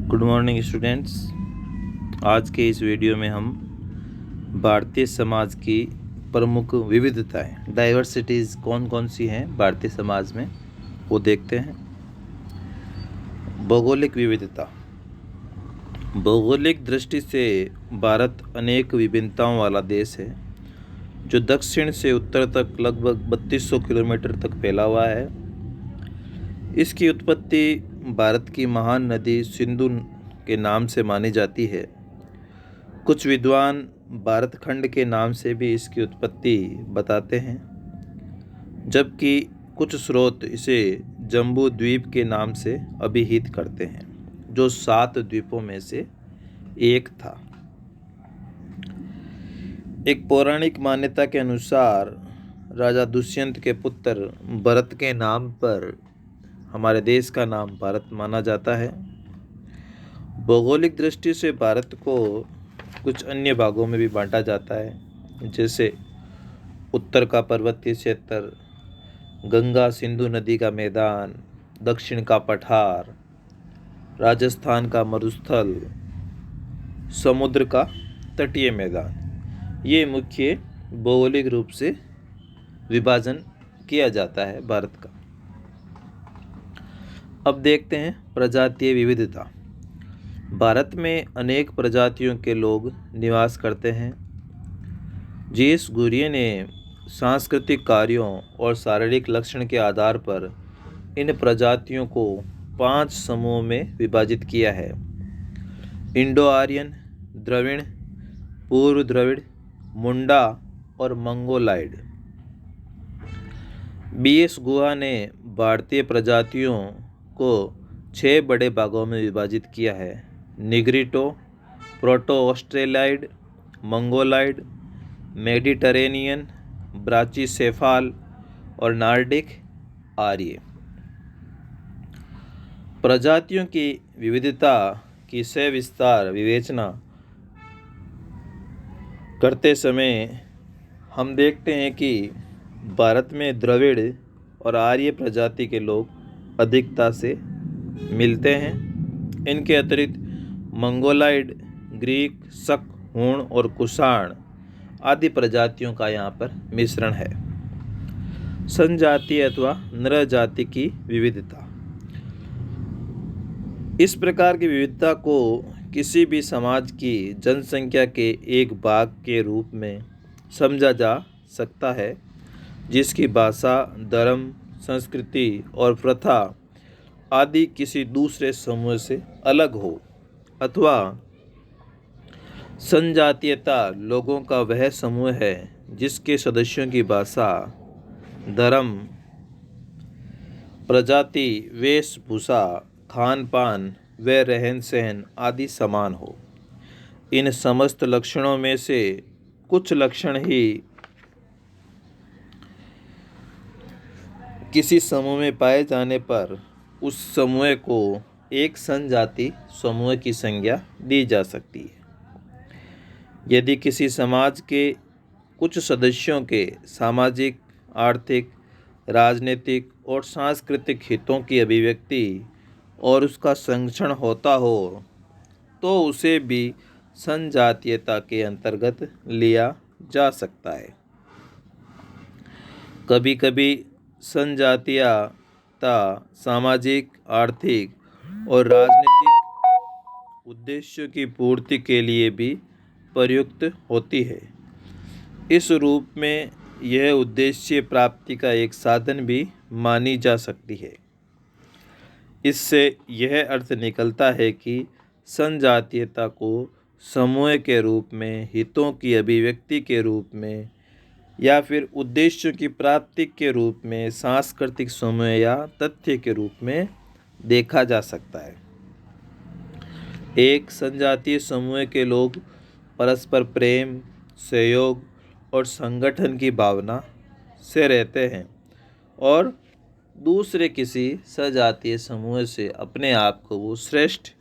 Good morning students. आज के इस वीडियो में हम भारतीय समाज की प्रमुख विविधताएं, डाइवर्सिटीज़ कौन कौन सी हैं भारतीय समाज में, वो देखते हैं। भौगोलिक विविधता। भौगोलिक दृष्टि से भारत अनेक विभिन्नताओं वाला देश है, जो दक्षिण से उत्तर तक लगभग 3200 किलोमीटर तक फैला हुआ है। इसकी उत्पत्ति भारत की महान नदी सिंधु के नाम से मानी जाती है। कुछ विद्वान भारत खंड के नाम से भी इसकी उत्पत्ति बताते हैं, जबकि कुछ स्रोत इसे जम्बू द्वीप के नाम से अभिहित करते हैं, जो 7 द्वीपों में से एक था। एक पौराणिक मान्यता के अनुसार राजा दुष्यंत के पुत्र भरत के नाम पर हमारे देश का नाम भारत माना जाता है। भौगोलिक दृष्टि से भारत को कुछ अन्य भागों में भी बांटा जाता है, जैसे उत्तर का पर्वतीय क्षेत्र, गंगा सिंधु नदी का मैदान, दक्षिण का पठार, राजस्थान का मरुस्थल, समुद्र का तटीय मैदान। ये मुख्य भौगोलिक रूप से विभाजन किया जाता है भारत का। अब देखते हैं प्रजातीय विविधता। भारत में अनेक प्रजातियों के लोग निवास करते हैं। जेस गुरिये ने सांस्कृतिक कार्यों और शारीरिक लक्षण के आधार पर इन प्रजातियों को 5 समूहों में विभाजित किया है: इंडो आर्यन, द्रविड़, पूर्व द्रविड़, मुंडा और मंगोलाइड। बीएस गुहा ने भारतीय प्रजातियों को 6 बड़े भागों में विभाजित किया है: Negrito, proto Australoid, Mongoloid, Mediterranean, brachycephal और नार्डिक आर्य। प्रजातियों की विविधता की सविस्तार विवेचना करते समय हम देखते हैं कि भारत में द्रविड़ और आर्य प्रजाति के लोग अधिकता से मिलते हैं। इनके अतिरिक्त मंगोलाइड, ग्रीक, शक, हूण और कुषाण आदि प्रजातियों का यहाँ पर मिश्रण है। संजातीय अथवा नर जाति की विविधता। इस प्रकार की विविधता को किसी भी समाज की जनसंख्या के एक भाग के रूप में समझा जा सकता है, जिसकी भाषा, धर्म, संस्कृति और प्रथा आदि किसी दूसरे समूह से अलग हो, अथवा संजातीयता लोगों का वह समूह है जिसके सदस्यों की भाषा, धर्म, प्रजाति, वेशभूषा, खान पान व रहन सहन आदि समान हो। इन समस्त लक्षणों में से कुछ लक्षण ही किसी समूह में पाए जाने पर उस समूह को एक संजाति समूह की संज्ञा दी जा सकती है। यदि किसी समाज के कुछ सदस्यों के सामाजिक, आर्थिक, राजनीतिक और सांस्कृतिक हितों की अभिव्यक्ति और उसका संरक्षण होता हो, तो उसे भी संजातीयता के अंतर्गत लिया जा सकता है। कभी कभी संजातीयता सामाजिक, आर्थिक और राजनीतिक उद्देश्यों की पूर्ति के लिए भी प्रयुक्त होती है। इस रूप में यह उद्देश्य प्राप्ति का एक साधन भी मानी जा सकती है। इससे यह अर्थ निकलता है कि संजातीयता को समूह के रूप में, हितों की अभिव्यक्ति के रूप में या फिर उद्देश्यों की प्राप्ति के रूप में, सांस्कृतिक समूह या तथ्य के रूप में देखा जा सकता है। एक संजातीय समूह के लोग परस्पर प्रेम, सहयोग और संगठन की भावना से रहते हैं और दूसरे किसी सजातीय समूह से अपने आप को वो श्रेष्ठ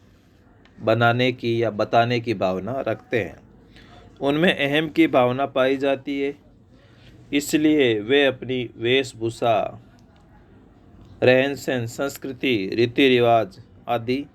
बनाने की या बताने की भावना रखते हैं। उनमें अहम की भावना पाई जाती है, इसलिए वे अपनी वेशभूषा, रहन सहन, संस्कृति, रीति रिवाज आदि